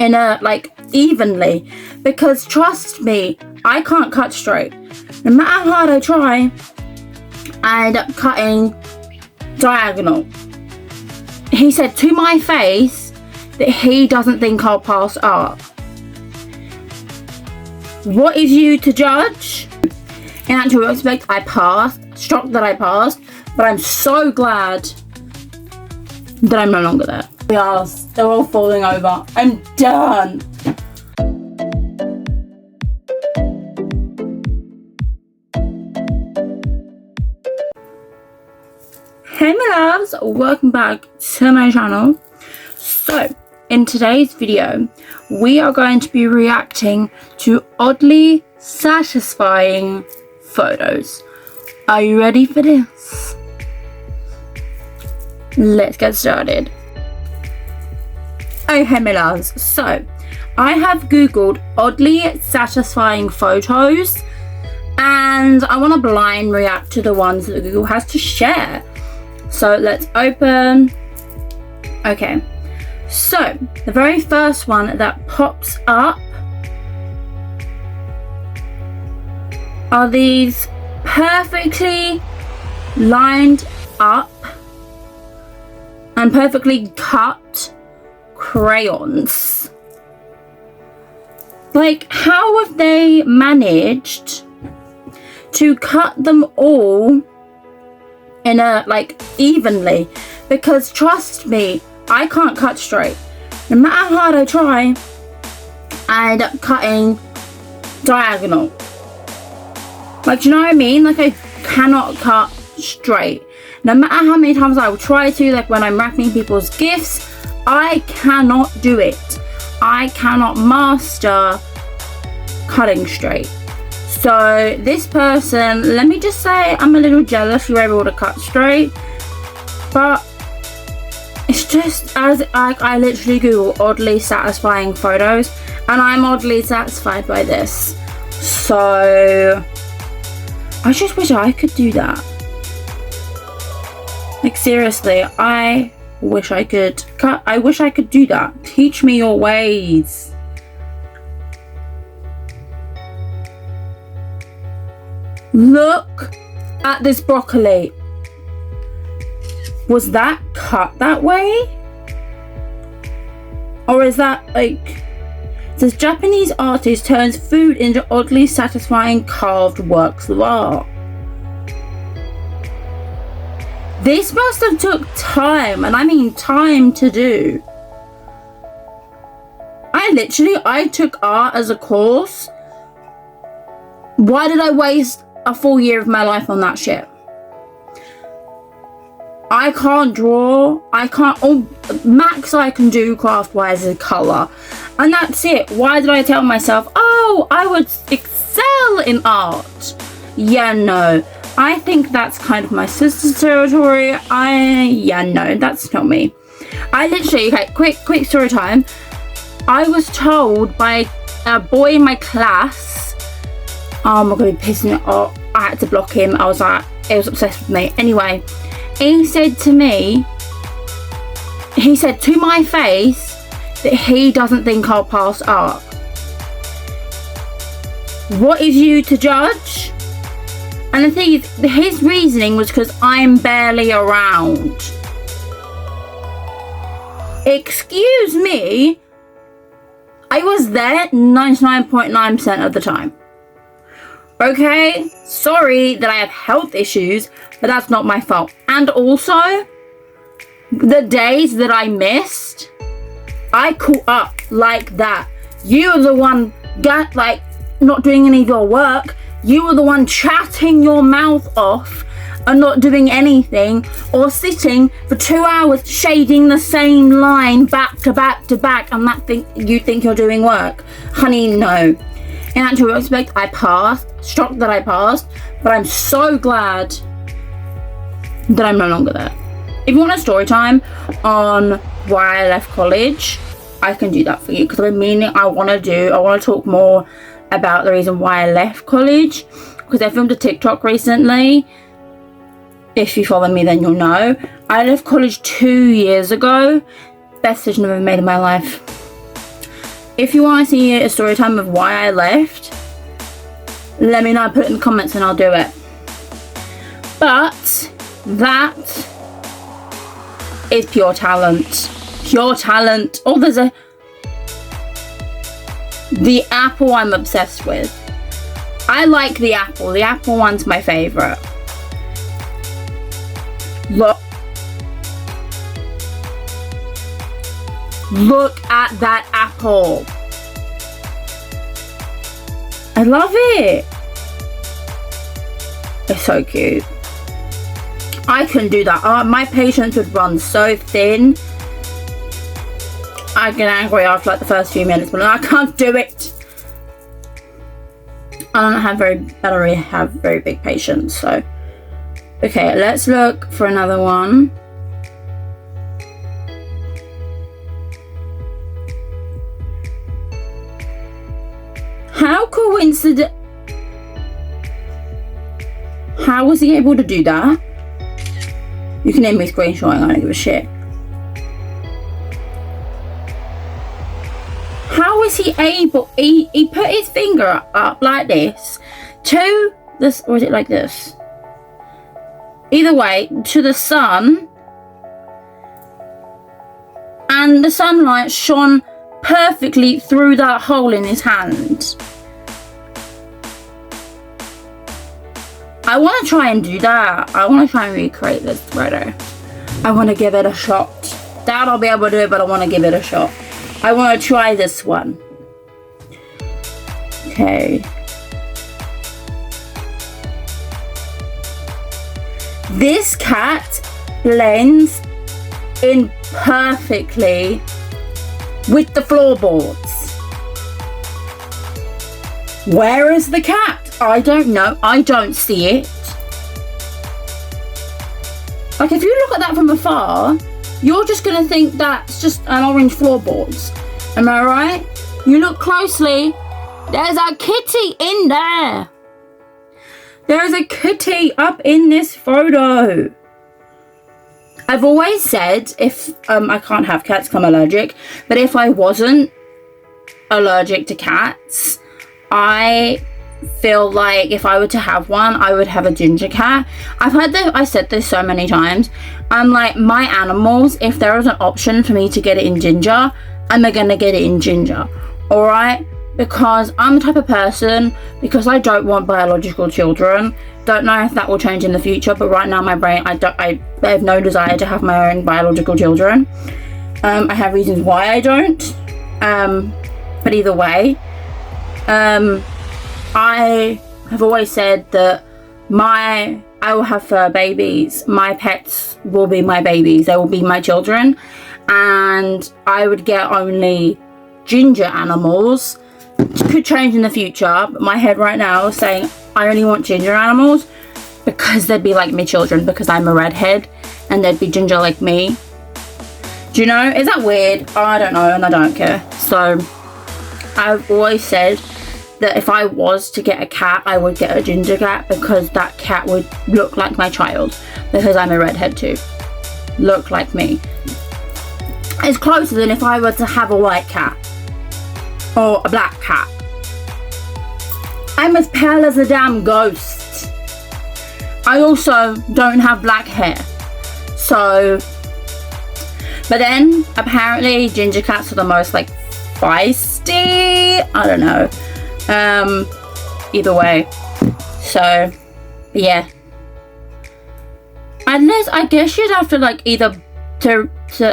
in a evenly, because trust me, I can't cut straight. No matter how hard I try, I end up cutting diagonal. He said to my face that he doesn't think I'll pass art. What is you to judge? In actual respect, I passed. Shocked that I passed, but I'm so glad that I'm no longer there. They're all falling over. I'm done. Hey my loves, welcome back to my channel. So in today's video we are going to be reacting to oddly satisfying photos. Are you ready for this? Let's get started. Okay my loves, so I have googled oddly satisfying photos and I want to blind react to the ones that Google has to share. So let's open. Okay, so the very first one that pops up are these perfectly lined up and perfectly cut crayons. Like, how have they managed to cut them all in a evenly? Because trust me, I can't cut straight. No matter how hard I try, I end up cutting diagonal. Like, do you know what I mean? Like, I cannot cut straight. No matter how many times I will try to, like when I'm wrapping people's gifts, I cannot do it. I cannot master cutting straight. So this person, let me just say, I'm a little jealous you're able to cut straight, but it's just, as I literally Google oddly satisfying photos and I'm oddly satisfied by this. So I just wish I could do that. Like, seriously, I wish I could cut. I wish I could do that. Teach me your ways. Look at this broccoli. Was that cut that way? Or is that like... It says Japanese artist turns food into oddly satisfying carved works of art. This must have took time, and I mean time to do. I took art as a course. Why did I waste a full year of my life on that shit? I can't draw. Max I can do craft wise is colour. And that's it. Why did I tell myself, oh, I would excel in art? Yeah, no. I think that's kind of my sister's territory. Yeah, no, that's not me. I literally, okay, quick story time. I was told by a boy in my class, oh my god, he pissed me off. I had to block him. I was like, he was obsessed with me. Anyway, he said to my face that he doesn't think I'll pass art. What is you to judge? And the thing is, his reasoning was because I'm barely around. Excuse me, I was there 99.9% of the time. Okay, sorry that I have health issues, but that's not my fault. And also, the days that I missed, I caught up like that. You were the one not doing any of your work. You were the one chatting your mouth off and not doing anything, or sitting for 2 hours shading the same line back to back to back, and you think you're doing work. Honey, no. In actual respect, I passed. Shocked that I passed, but I'm so glad that I'm no longer there. If you want a story time on why I left college, I can do that for you, because I want to talk more about the reason why I left college, because I filmed a TikTok recently. If you follow me, then you'll know. I left college 2 years ago. Best decision I've ever made in my life. if you want to see a story time of why I left, let me know, put it in the comments and I'll do it. But that is pure talent. Pure talent. Oh, there's the apple I'm obsessed with. I like the apple. The apple one's my favorite. Look at that apple. I love it. It's so cute. I couldn't do that. My patience would run so thin. I get angry after like the first few minutes, but I can't do it. I don't have very big patience, so. Okay, let's look for another one. How coincident? How was he able to do that? You can name me screenshotting, I don't give a shit. How is he able? He put his finger up like this to this, or is it like this? Either way, to the sun, and the sunlight shone perfectly through that hole in his hand. I want to try and do that. I want to try and recreate this photo. I want to give it a shot. Doubt I'll be able to do it, but I want to give it a shot. I want to try this one. Okay. This cat blends in perfectly with the floorboards. Where is the cat? I don't know. I don't see it. Like, if you look at that from afar, you're just going to think that's just an orange floorboards. Am I right? You look closely. There's a kitty in there. There's a kitty up in this photo. I've always said if I can't have cats because I'm allergic, but if I wasn't allergic to cats, I feel like if I were to have one, I would have a ginger cat. I said this so many times. I'm like, my animals, if there is an option for me to get it in ginger, I'm gonna get it in ginger. Alright? Because I'm the type of person, because I don't want biological children. Don't know if that will change in the future, but right now my brain, I have no desire to have my own biological children. I have reasons why I don't. But either way, I have always said that I will have fur babies. My pets will be my babies. They will be my children. And I would get only ginger animals. Could change in the future, but my head right now is saying I only want ginger animals because they'd be like me children, because I'm a redhead and they'd be ginger like me. Do you know? Is that weird? I don't know, and I don't care. So I've always said that if I was to get a cat, I would get a ginger cat, because that cat would look like my child, because I'm a redhead too. Look like me. It's closer than if I were to have a white cat or a black cat. I'm as pale as a damn ghost. I also don't have black hair. So, but then apparently ginger cats are the most like feisty. I don't know. Either way. So, yeah. Unless, I guess you'd have to like either to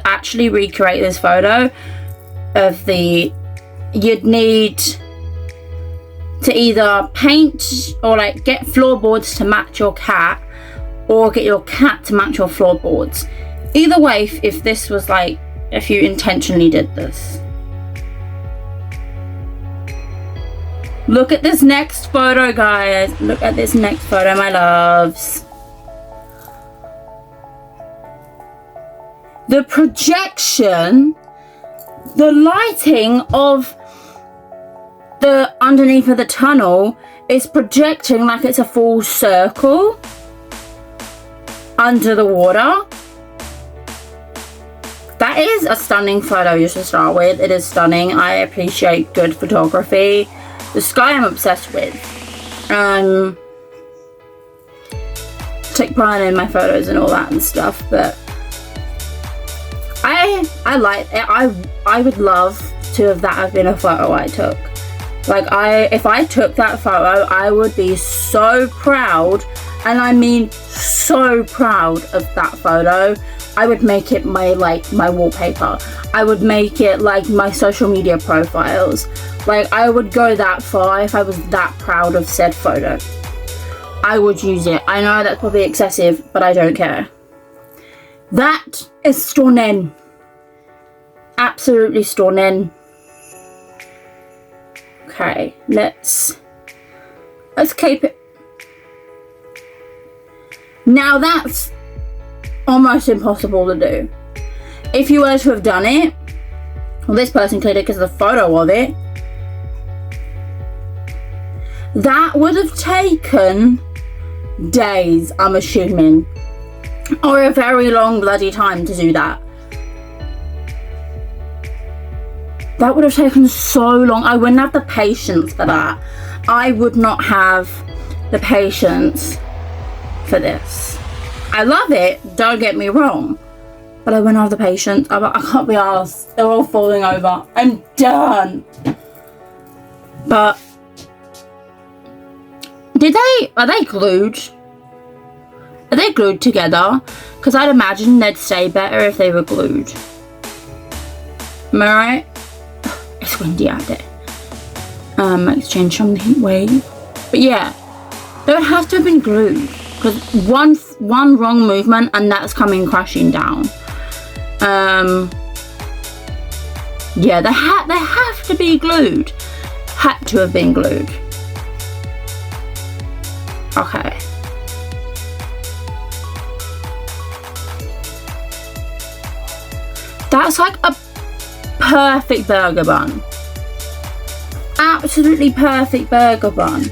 actually recreate this photo of the, you'd need to either paint or like get floorboards to match your cat, or get your cat to match your floorboards. Either way, if this was like, if you intentionally did this. Look at this next photo, guys. Look at this next photo, my loves. The projection, the lighting of the underneath of the tunnel is projecting like it's a full circle under the water. that is a stunning photo just to start with. It is stunning. I appreciate good photography. The sky I'm obsessed with. Take pride in my photos and all that and stuff, but I like it. I would love to have that have been a photo I took. Like, if I took that photo, I would be so proud, and I mean so proud of that photo. I would make it my wallpaper. I would make it like my social media profiles. Like, I would go that far if I was that proud of said photo. I would use it. I know that's probably excessive, but I don't care. That is stunning. Absolutely stunning. Okay, let's keep it. Now that's almost impossible to do. If you were to have done it, well, this person cleared it because of the photo of it. That would have taken days, I'm assuming, or a very long bloody time to do that. That would have taken so long. I wouldn't have the patience for that. I would not have the patience for this. I love it, don't get me wrong, but I wouldn't have the patience. I can't be arsed. They're all falling over. I'm done. But are they glued? Are they glued together? Because I'd imagine they'd stay better if they were glued. Am I right? It's windy out there. Exchange from the heat wave. But yeah, they would have to have been glued. Because one wrong movement and that's coming crashing down. Yeah, they have to be glued. Had to have been glued. Okay. That's like a perfect burger bun. Absolutely perfect burger bun.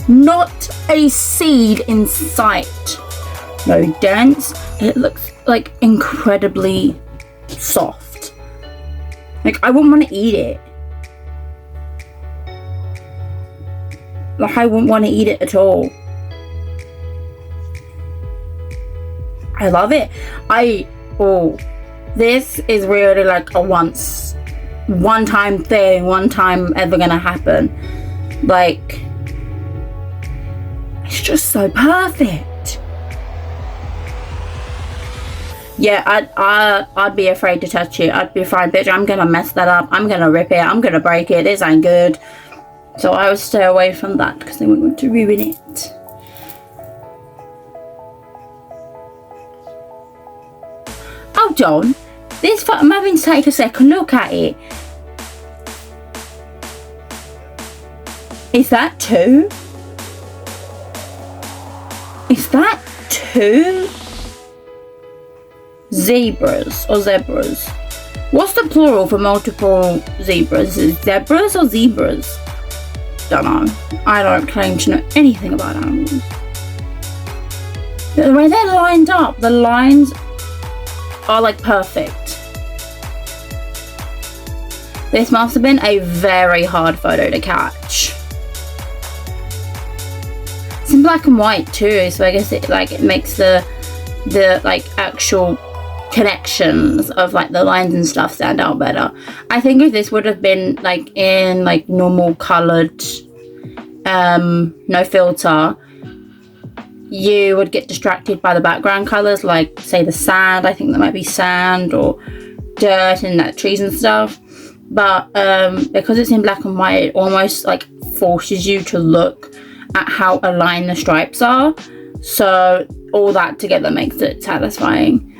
Not a seed in sight. No dents. It looks like incredibly soft. Like, I wouldn't want to eat it. Like, I wouldn't want to eat it at all. I love it. This is really like a one-time thing, one time ever gonna happen. Like, it's just so perfect. Yeah, I'd be afraid to touch it. I'd be afraid, bitch, I'm gonna mess that up. I'm gonna rip it. I'm gonna break it. This ain't good. So I would stay away from that because I wouldn't want to ruin it. Hold on. I'm having to take a second look at it. Is that two? Is that two zebras or zebras? What's the plural for multiple zebras? Is it zebras or zebras? Don't know. I don't claim to know anything about animals. But the way they're lined up, the lines are like perfect. This must have been a very hard photo to catch. It's in black and white too, so I guess it makes the like actual connections of like the lines and stuff stand out better. I think if this would have been like in like normal coloured, no filter, you would get distracted by the background colours, like say the sand. I think that might be sand or dirt and that trees and stuff. But because it's in black and white, it almost like forces you to look at how aligned the stripes are. So all that together makes it satisfying.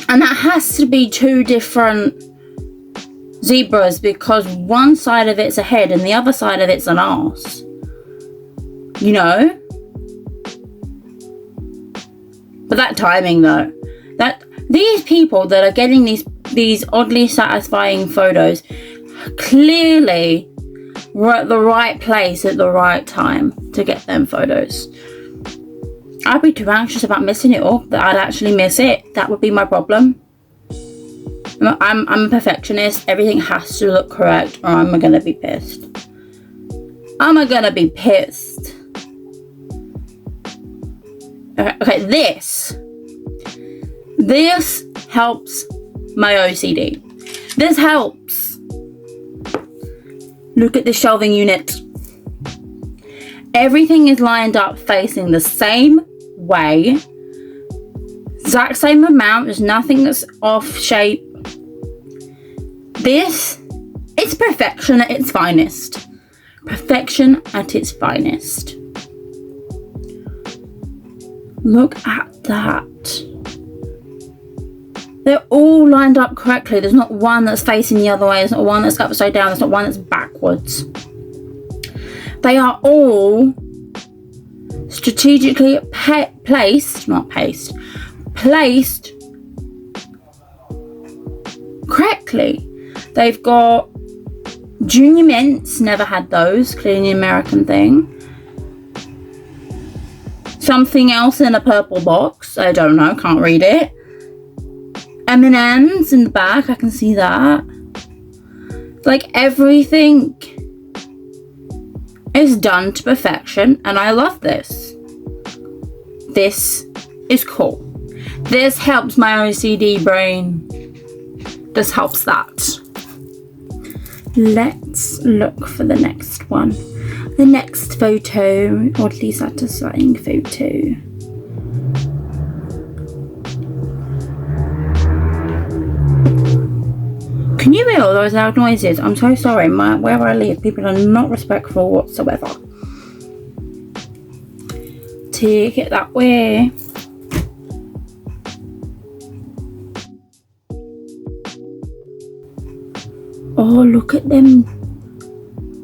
And that has to be two different zebras because one side of it's a head and the other side of it's an arse. You know? But that timing though, that these people that are getting these oddly satisfying photos clearly were at the right place at the right time to get them photos. I'd be too anxious about missing it all that I'd actually miss it. That would be my problem. I'm a perfectionist. Everything has to look correct or I'm gonna be pissed. Okay, this helps my OCD. This helps. Look at the shelving unit. Everything is lined up facing the same way. Exact same amount. There's nothing that's off shape. This is perfection at its finest. Perfection at its finest. Look at that. They're all lined up correctly. There's not one that's facing the other way. There's not one that's upside down. There's not one that's backwards. They are all strategically placed correctly. They've got junior mints, never had those, clearly an American thing. Something else in a purple box, I don't know, can't read it. M&M's in the back, I can see that. Like, everything is done to perfection, and I love this. This is cool. This helps my OCD brain. This helps that. Let's look for the next one. The next photo, oddly satisfying photo. Can you hear all those loud noises? I'm so sorry. Where I live, people are not respectful whatsoever. Take it that way. Oh, look at them.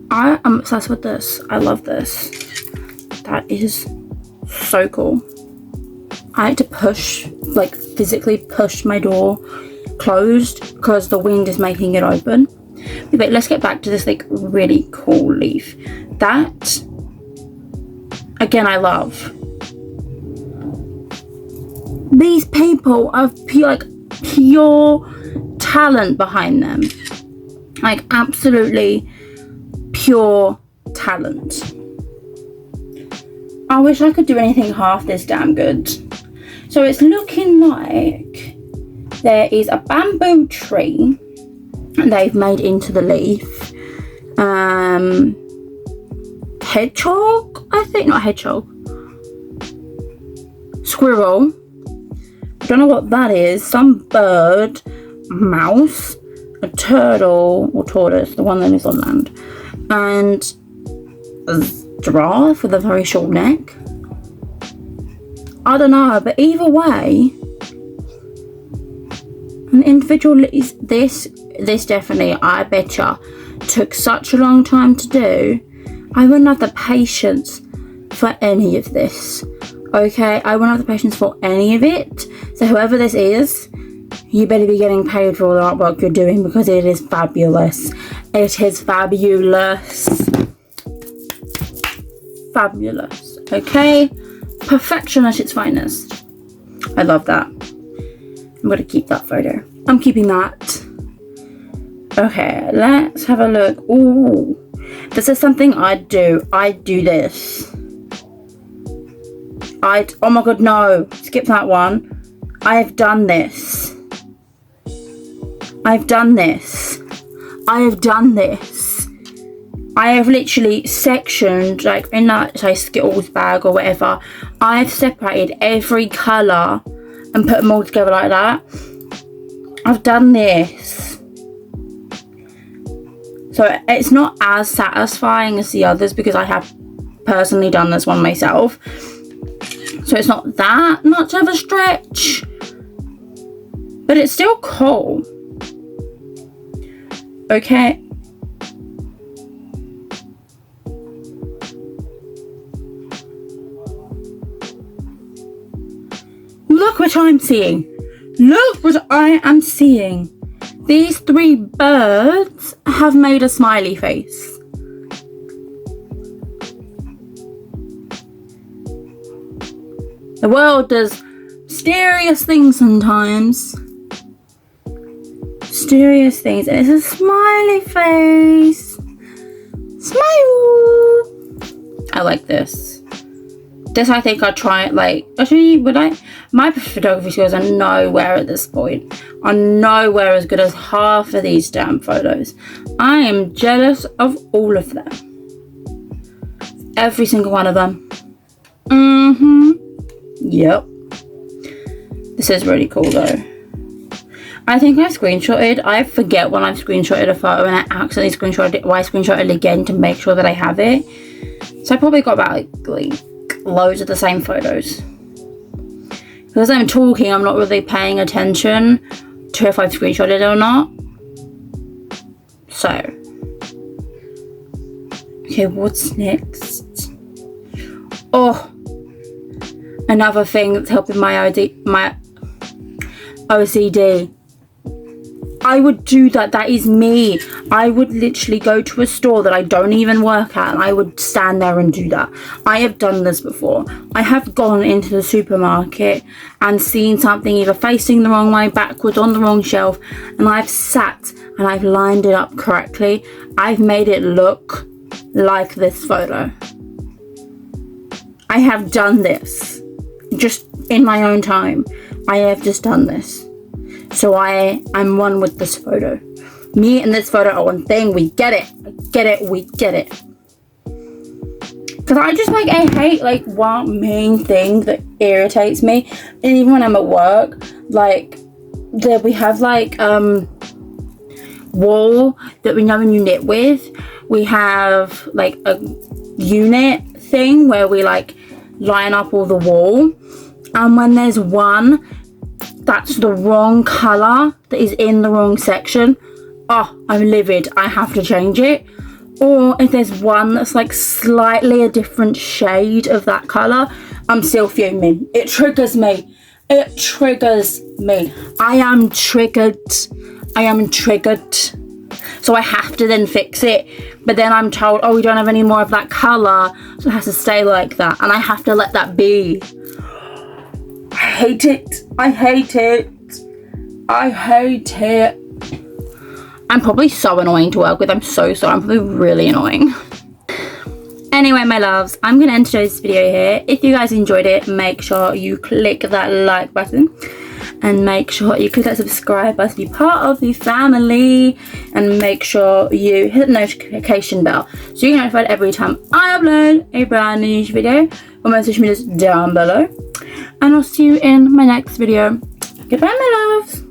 I am obsessed with this. I love this. That is so cool. I had to push, like physically push my door closed because the wind is making it open. But let's get back to this like really cool leaf. That, again, I love. These people have pure talent behind them. Like absolutely pure talent. I wish I could do anything half this damn good. So it's looking like there is a bamboo tree and they've made into the leaf. Hedgehog, I think, not hedgehog. Squirrel. I don't know what that is. Some bird, mouse, a turtle or tortoise, the one that lives on land, and a giraffe with a very short neck. I don't know, but either way, an individual this definitely, I betcha, took such a long time to do. I wouldn't have the patience for any of this. Okay, I wouldn't have the patience for any of it. So whoever this is, you better be getting paid for all the artwork you're doing because it is fabulous. It is fabulous. Fabulous. Okay? Perfection at its finest. I love that. I'm going to keep that photo. I'm keeping that. Okay, let's have a look. Ooh. This is something I do. I do this. Oh my god, no. Skip that one. I have done this. I've done this. I have done this. I have literally sectioned, like in that, say, Skittles bag or whatever, I have separated every colour and put them all together like that. I've done this. So it's not as satisfying as the others because I have personally done this one myself. So it's not that much of a stretch. But it's still cool. Okay. Look what I'm seeing. Look what I am seeing. These three birds have made a smiley face. The world does mysterious things sometimes. mysterious things, and it's a smiley face. Smile. I like this. This I think I'd try it, like, actually, would I? My photography skills are nowhere at this point. Are nowhere as good as half of these damn photos. I am jealous of all of them. Every single one of them. Yep. This is really cool though. I think I screenshotted. I forget when I've screenshotted a photo and I accidentally screenshotted it, or I screenshotted it again to make sure that I have it. So I probably got about like loads of the same photos. Because I'm talking, I'm not really paying attention to if I've screenshotted it or not. So, okay, what's next? Oh, another thing that's helping my OCD. I would do that. That is me. I would literally go to a store that I don't even work at and I would stand there and do that. I have done this before. I have gone into the supermarket and seen something either facing the wrong way, backwards, on the wrong shelf, and I've sat and I've lined it up correctly. I've made it look like this photo. I have done this. Just in my own time. I have just done this. So I'm one with this photo. Me and this photo are one thing. We get it. We get it. Because I just like, I hate like one main thing that irritates me. And even when I'm at work, like we have like wall that we know when you knit with. We have like a unit thing where we like line up all the wall. And when there's one that's the wrong colour, that is in the wrong section, oh, I'm livid. I have to change it. Or if there's one that's like slightly a different shade of that colour, I'm still fuming. It triggers me. It triggers me. I am triggered. So I have to then fix it. But then I'm told, oh, we don't have any more of that colour, so it has to stay like that. And I have to let that be. I hate it. I'm probably so annoying to work with. I'm so sorry. I'm probably really annoying. Anyway, my loves, I'm going to end today's video here. If you guys enjoyed it, make sure you click that like button. And make sure you click that subscribe button to be part of the family. And make sure you hit the notification bell so you're notified every time I upload a brand new video on my social medias down below. And I'll see you in my next video. Goodbye, my loves.